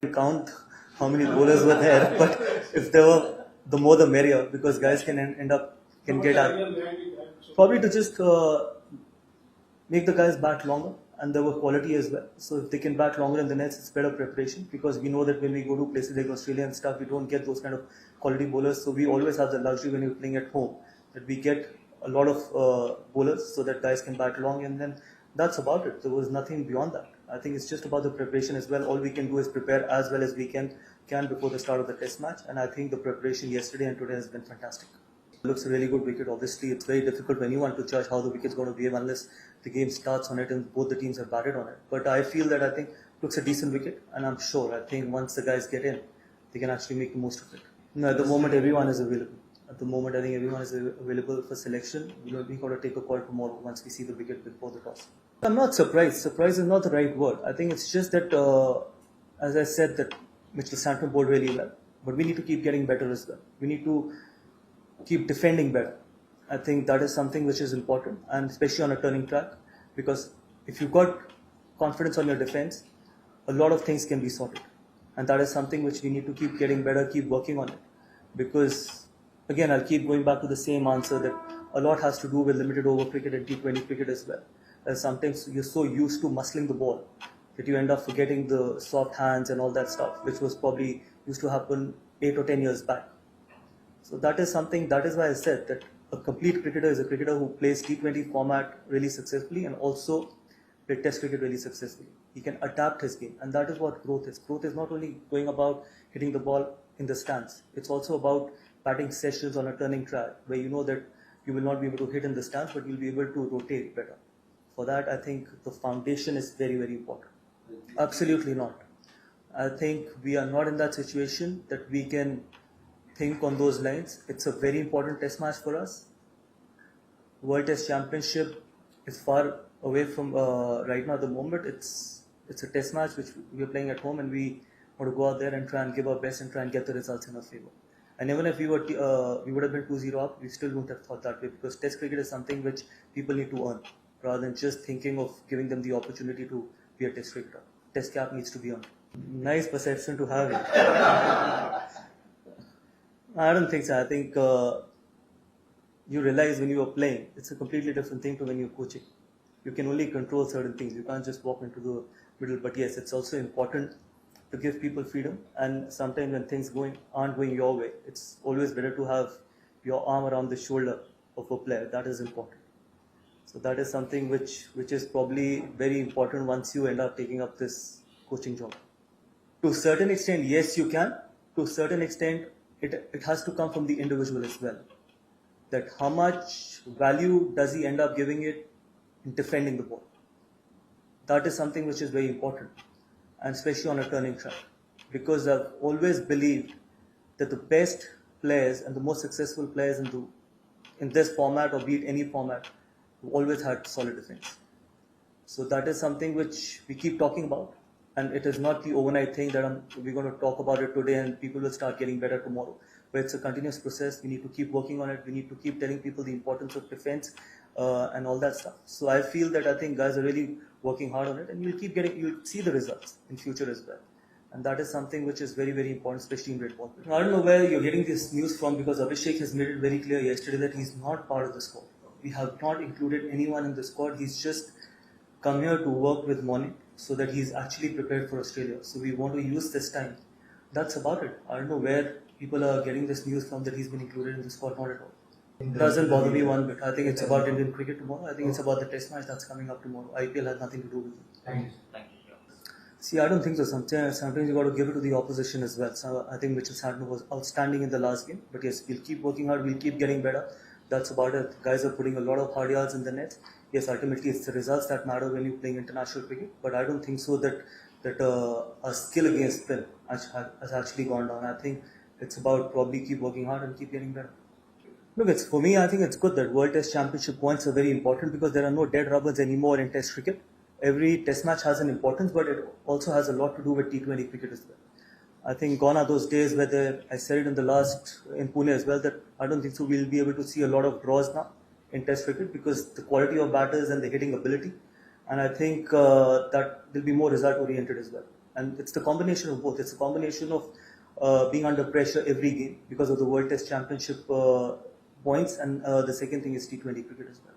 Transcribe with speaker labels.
Speaker 1: Count how many bowlers were there, but if there were, the more the merrier, because guys can end up can get out. Probably to just make the guys bat longer, and there were quality as well. So if they can bat longer in the nets, it's better preparation, because we know that when we go to places like Australia and stuff, we don't get those kind of quality bowlers. So we always have the luxury when we're playing at home that we get a lot of bowlers so that guys can bat long, and then that's about it. There was nothing beyond that. I think it's just about the preparation as well. All we can do is prepare as well as we can before the start of the test match, and I think the preparation yesterday and today has been fantastic. It looks a really good wicket. Obviously, it's very difficult for anyone to judge how the wicket's going to behave unless the game starts on it and both the teams have batted on it. But I feel that I think it looks a decent wicket, and I'm sure, I think once the guys get in, they can actually make the most of it. No, at the moment, everyone is available. At the moment, I think everyone is available for selection. We got to take a call tomorrow once we see the wicket before the toss. I'm not surprised. Surprise is not the right word. I think it's just that, as I said, that Mitchell Santner bowled really well. But we need to keep getting better as well. We need to keep defending better. I think that is something which is important, and especially on a turning track, because if you've got confidence on your defense, a lot of things can be sorted. And that is something which we need to keep getting better, keep working on it. Because, again, I'll keep going back to the same answer that a lot has to do with limited over cricket and T20 cricket as well. Sometimes you're so used to muscling the ball that you end up forgetting the soft hands and all that stuff, which was probably used to happen 8 or 10 years back. So that is something, that is why I said that a complete cricketer is a cricketer who plays T20 format really successfully and also play Test cricket really successfully. He can adapt his game, and that is what growth is. Growth is not only going about hitting the ball in the stands, it's also about batting sessions on a turning track where you know that you will not be able to hit in the stands, but you'll be able to rotate better. For that, I think the foundation is very, very important. Absolutely not. I think we are not in that situation that we can think on those lines. It's a very important test match for us. World Test Championship is far away from right now at the moment. It's a test match which we are playing at home, and we want to go out there and try and give our best and try and get the results in our favor. And even if we would have been 2-0 up, we still wouldn't have thought that way, because Test cricket is something which people need to earn, rather than just thinking of giving them the opportunity to be a Test cricketer. Test cap needs to be earned. Nice perception to have. I don't think so. I think you realize when you are playing, it's a completely different thing to when you're coaching. You can only control certain things. You can't just walk into the middle. But yes, it's also important to give people freedom. And sometimes when things aren't going your way, it's always better to have your arm around the shoulder of a player. That is important. So that is something which is probably very important once you end up taking up this coaching job. To a certain extent, yes, you can. To a certain extent, it has to come from the individual as well. That how much value does he end up giving it in defending the ball? That is something which is very important, and especially on a turning track. Because I've always believed that the best players and the most successful players in this format, or be it any format, have always had solid defense. So that is something which we keep talking about. And it is not the overnight thing that we're going to talk about it today and people will start getting better tomorrow. But it's a continuous process. We need to keep working on it. We need to keep telling people the importance of defense and all that stuff. So I feel that I think guys are really working hard on it, and you'll see the results in future as well. And that is something which is very, very important, especially in red ball. I don't know where you're getting this news from, because Abhishek has made it very clear yesterday that he's not part of the squad. We have not included anyone in the squad. He's just come here to work with Moni so that he's actually prepared for Australia. So we want to use this time. That's about it. I don't know where people are getting this news from that he's been included in the squad. Not at all. It doesn't bother me one bit. I think it's about Indian cricket tomorrow. I think it's about the test match that's coming up tomorrow. IPL has nothing to do with it.
Speaker 2: Thank you.
Speaker 1: See, I don't think so. Sometimes you got to give it to the opposition as well. So I think Mitchell Santner was outstanding in the last game. But yes, we'll keep working hard. We'll keep getting better. That's about it. Guys are putting a lot of hard yards in the nets. Yes, ultimately it's the results that matter when you're playing international cricket. But I don't think so that a skill against spin has actually gone down. I think it's about probably keep working hard and keep getting better. Look, for me, I think it's good that World Test Championship points are very important, because there are no dead rubbers anymore in Test cricket. Every Test match has an importance, but it also has a lot to do with T20 cricket as well. I think gone are those days where I said it in Pune as well, that I don't think so we'll be able to see a lot of draws now in Test cricket, because the quality of batters and the hitting ability, and I think that will be more result oriented as well. and it's the combination of both. It's a combination of being under pressure every game because of the World Test Championship points, and the second thing is T20 cricket as well.